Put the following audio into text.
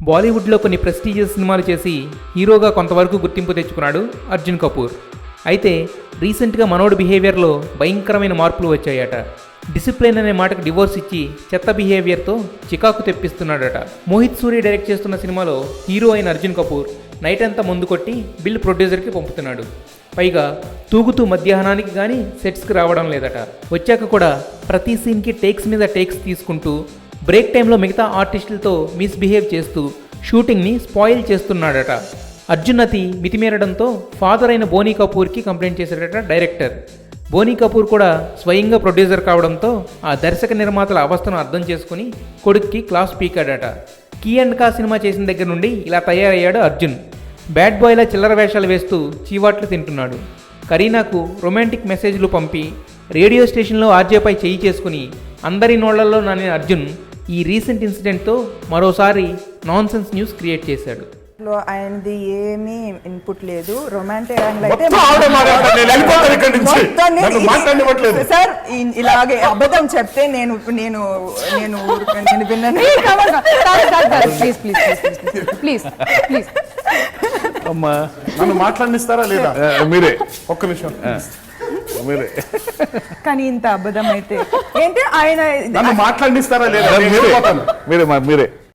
బాలీవుడ్లో కొన్ని ప్రెస్టీజియస్ సినిమాలు చేసి హీరోగా కొంతవరకు గుర్తింపు తెచ్చుకున్నాడు అర్జున్ కపూర్. అయితే రీసెంట్గా మనోడి బిహేవియర్లో భయంకరమైన మార్పులు వచ్చాయట. డిసిప్లిన్ అనే మాటకు డివోర్స్ ఇచ్చి చెత్త బిహేవియర్తో చికాకు తెప్పిస్తున్నాడట. మోహిత్ సూరి డైరెక్ట్ చేస్తున్న సినిమాలో హీరో అయిన అర్జున్ కపూర్ నైట్ అంతా ముందు కొట్టి బిల్ ప్రొడ్యూసర్కి పంపుతున్నాడు. పైగా తూగుతూ మధ్యాహ్నానికి కానీ సెట్స్కి రావడం లేదట. వచ్చాక కూడా ప్రతి సీన్కి టేక్స్ మీద టేక్స్ తీసుకుంటూ బ్రేక్ టైంలో మిగతా ఆర్టిస్టులతో మిస్బిహేవ్ చేస్తూ షూటింగ్ని స్పాయిల్ చేస్తున్నాడట. అర్జున్ అతి మితిమీరడంతో ఫాదర్ అయిన బోనీ కపూర్కి కంప్లైంట్ చేశాడట డైరెక్టర్. బోనీ కపూర్ కూడా స్వయంగా ప్రొడ్యూసర్ కావడంతో ఆ దర్శక నిర్మాతల అవస్థను అర్థం చేసుకుని కొడుక్కి క్లాస్ పీకాడట. కీ అండ్ కా సినిమా చేసిన దగ్గర నుండి ఇలా తయారయ్యాడు అర్జున్. బ్యాడ్ బాయ్లా చిల్లర వేషాలు వేస్తూ చీవాట్లు తింటున్నాడు. కరీనాకు రొమాంటిక్ మెసేజ్లు పంపి రేడియో స్టేషన్లో ఆర్జేపై చేయి చేసుకుని అందరి నోళ్లలో నానిన అర్జున్ ఈ రీసెంట్ ఇన్సిడెంట్తో మరోసారి నాన్ సెన్స్ న్యూస్ క్రియేట్ చేశాడు. ఆయనది ఏమీ ఇన్పుట్ లేదు. రొమాంటిక్ సార్ ఇలాగే అబద్ధం చెప్తే నేను నేను నేను నేను విన్నాను. అమ్మా నన్ను మాట్లాడిస్తారా లేదా మీరే ఒక్క నిమిషం మీరే కానీ ఇంత అబద్ధం అయితే ఏంటి ఆయన నన్ను మాట్లాడిస్తారా లేదా మీరే